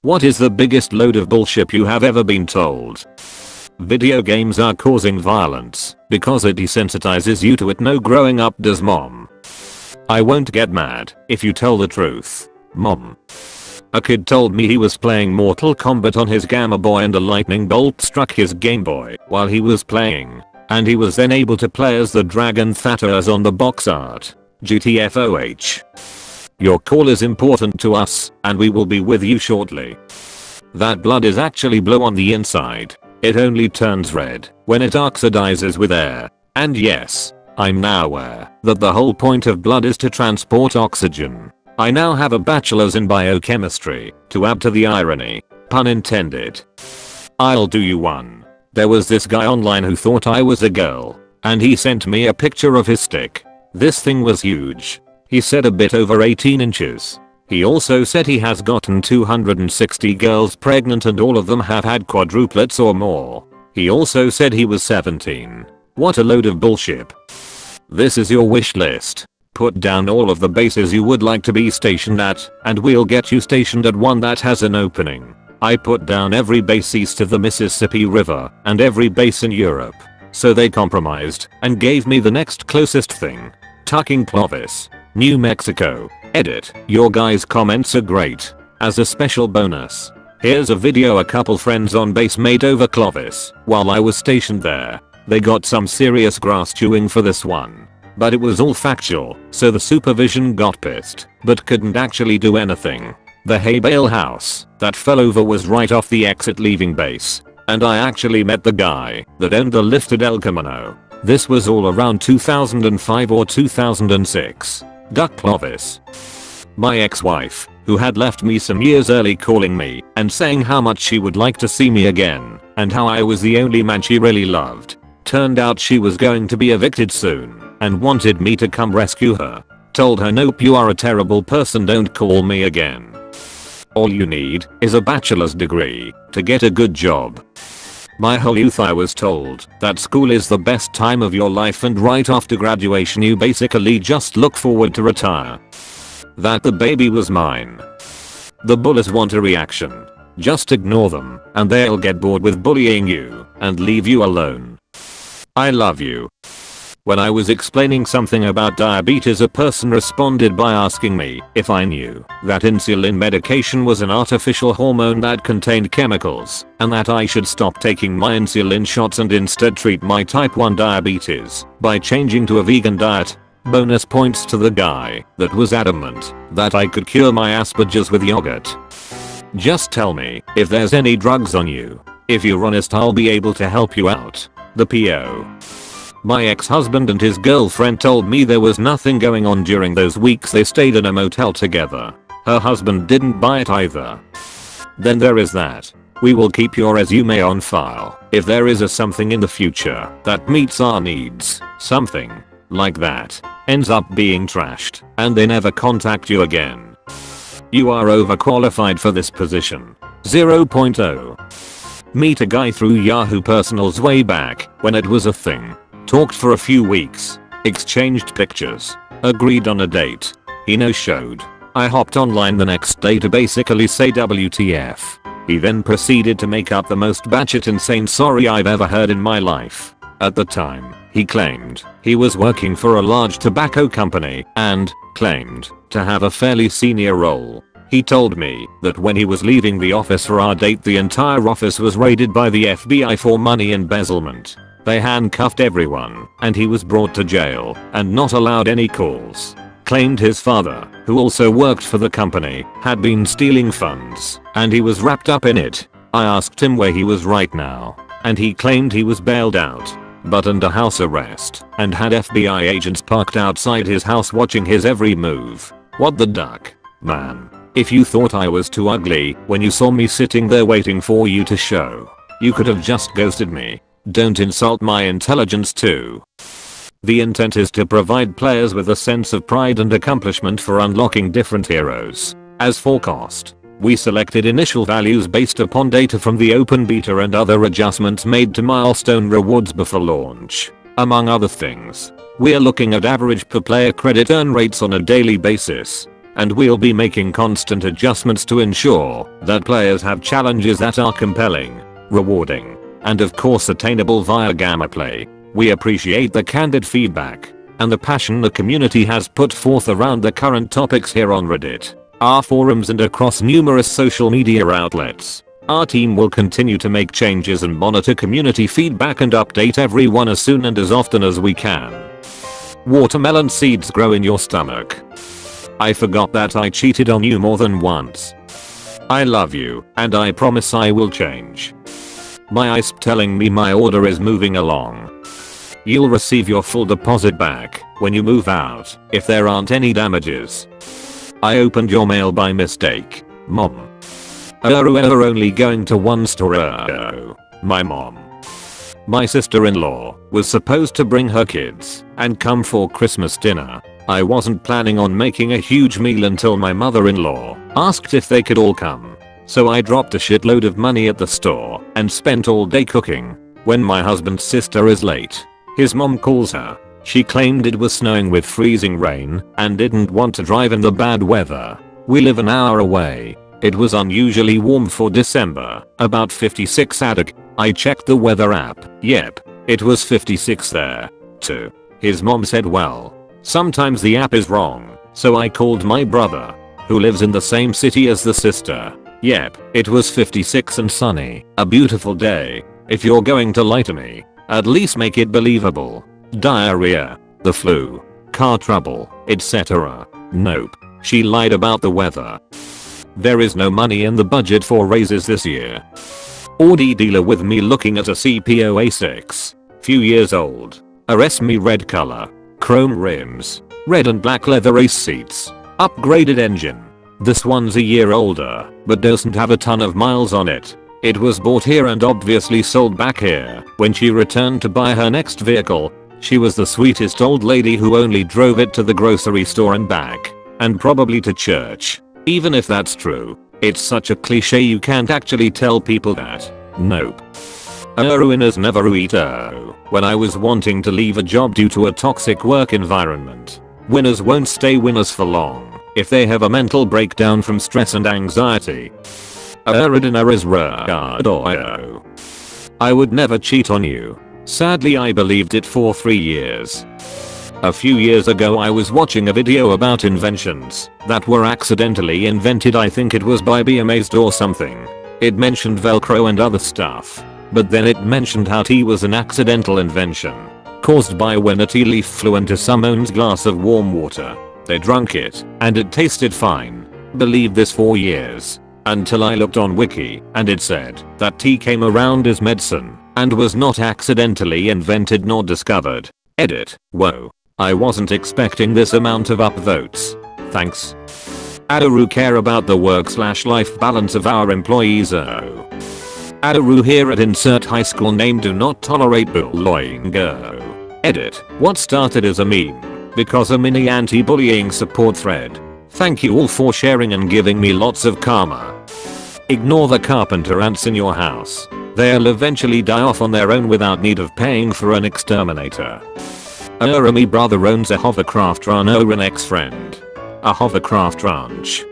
What is the biggest load of bullshit you have ever been told? Video games are causing violence because it desensitizes you to it. No, growing up does, mom. I won't get mad if you tell the truth, mom. A kid told me he was playing Mortal Kombat on his Gamma Boy and a lightning bolt struck his Game Boy while he was playing, and he was then able to play as the Dragon Thata as on the box art. GTFOH. Your call is important to us and we will be with you shortly. That blood is actually blue on the inside. It only turns red when it oxidizes with air. And yes, I'm now aware that the whole point of blood is to transport oxygen. I now have a bachelor's in biochemistry to add to the irony. Pun intended. I'll do you one. There was this guy online who thought I was a girl, and he sent me a picture of his stick. This thing was huge. He said a bit over 18 inches. He also said he has gotten 260 girls pregnant and all of them have had quadruplets or more. He also said he was 17. What a load of bullshit. This is your wish list. Put down all of the bases you would like to be stationed at, and we'll get you stationed at one that has an opening. I put down every base east of the Mississippi River and every base in Europe. So they compromised and gave me the next closest thing. Tucking Clovis, New Mexico. Edit. Your guys' comments are great. As a special bonus, here's a video a couple friends on base made over Clovis while I was stationed there. They got some serious grass chewing for this one. But it was all factual, so the supervision got pissed, but couldn't actually do anything. The hay bale house that fell over was right off the exit leaving base, and I actually met the guy that owned the lifted El Camino. This was all around 2005 or 2006. Duck Clovis. My ex-wife, who had left me some years early, calling me and saying how much she would like to see me again and how I was the only man she really loved. Turned out she was going to be evicted soon and wanted me to come rescue her. Told her, nope, you are a terrible person, don't call me again. All you need is a bachelor's degree to get a good job. My whole youth I was told that school is the best time of your life and right after graduation you basically just look forward to retire. That the baby was mine. The bullies want a reaction. Just ignore them and they'll get bored with bullying you and leave you alone. I love you. When I was explaining something about diabetes, a person responded by asking me if I knew that insulin medication was an artificial hormone that contained chemicals and that I should stop taking my insulin shots and instead treat my type 1 diabetes by changing to a vegan diet. Bonus points to the guy that was adamant that I could cure my Asperger's with yogurt. Just tell me if there's any drugs on you. If you're honest, I'll be able to help you out. The PO. My ex-husband and his girlfriend told me there was nothing going on during those weeks they stayed in a motel together. Her husband didn't buy it either. Then there is that. We will keep your resume on file if there is a something in the future that meets our needs. Something like that ends up being trashed and they never contact you again. You are overqualified for this position. 0.0. Meet a guy through Yahoo Personals way back when it was a thing. Talked for a few weeks, exchanged pictures, agreed on a date. He no-showed. I hopped online the next day to basically say WTF. He then proceeded to make up the most batshit insane sorry I've ever heard in my life. At the time, he claimed he was working for a large tobacco company and claimed to have a fairly senior role. He told me that when he was leaving the office for our date, the entire office was raided by the FBI for money embezzlement. They handcuffed everyone and he was brought to jail and not allowed any calls. Claimed his father, who also worked for the company, had been stealing funds and he was wrapped up in it. I asked him where he was right now and he claimed he was bailed out but under house arrest and had FBI agents parked outside his house watching his every move. What the duck, man. If you thought I was too ugly when you saw me sitting there waiting for you to show, you could have just ghosted me. Don't insult my intelligence too. The intent is to provide players with a sense of pride and accomplishment for unlocking different heroes. As for cost, we selected initial values based upon data from the open beta and other adjustments made to milestone rewards before launch. Among other things, we're looking at average per player credit earn rates on a daily basis, and we'll be making constant adjustments to ensure that players have challenges that are compelling, rewarding, and of course attainable via gameplay. We appreciate the candid feedback and the passion the community has put forth around the current topics here on Reddit, our forums, and across numerous social media outlets. Our team will continue to make changes and monitor community feedback and update everyone as soon and as often as we can. Watermelon seeds grow in your stomach. I forgot that I cheated on you more than once. I love you, and I promise I will change. My eyes telling me my order is moving along. You'll receive your full deposit back when you move out if there aren't any damages. I opened your mail by mistake, Mom. We're only going to one store. My mom. My sister-in-law was supposed to bring her kids and come for Christmas dinner. I wasn't planning on making a huge meal until my mother-in-law asked if they could all come. So I dropped a shitload of money at the store and spent all day cooking. When my husband's sister is late, his mom calls her. She claimed it was snowing with freezing rain and didn't want to drive in the bad weather. We live an hour away. It was unusually warm for December, about 56 ADC. I checked the weather app. Yep, it was 56 there, too. His mom said, well, sometimes the app is wrong, so I called my brother, who lives in the same city as the sister. Yep, it was 56 and sunny. A beautiful day. If you're going to lie to me, at least make it believable. Diarrhea, the flu, car trouble, etc. Nope, she lied about the weather. There is no money in the budget for raises this year. Audi dealer with me looking at a CPO A6. Few years old. RSME red color. Chrome rims. Red and black leather ace seats. Upgraded engine. This one's a year older, but doesn't have a ton of miles on it. It was bought here and obviously sold back here. When she returned to buy her next vehicle, she was the sweetest old lady who only drove it to the grocery store and back. And probably to church. Even if that's true, it's such a cliche you can't actually tell people that. Nope. Winners never eat. When I was wanting to leave a job due to a toxic work environment. Winners won't stay winners for long if they have a mental breakdown from stress and anxiety. I would never cheat on you. Sadly, I believed it for 3 years. A few years ago I was watching a video about inventions that were accidentally invented. I think it was by BMA's or something. It mentioned Velcro and other stuff. But then it mentioned how tea was an accidental invention caused by when a tea leaf flew into someone's glass of warm water. They drank it and it tasted fine. Believed this for years. Until I looked on Wiki and it said that tea came around as medicine and was not accidentally invented nor discovered. Edit. Whoa. I wasn't expecting this amount of upvotes. Thanks. Adaru care about the work/life balance of our employees. Adaru here at insert high school name do not tolerate bullying. Edit. What started as a meme because a mini anti-bullying support thread. Thank you all for sharing and giving me lots of karma. Ignore the carpenter ants in your house. They'll eventually die off on their own without need of paying for an exterminator. Me brother owns a hovercraft run or an ex-friend. A hovercraft ranch.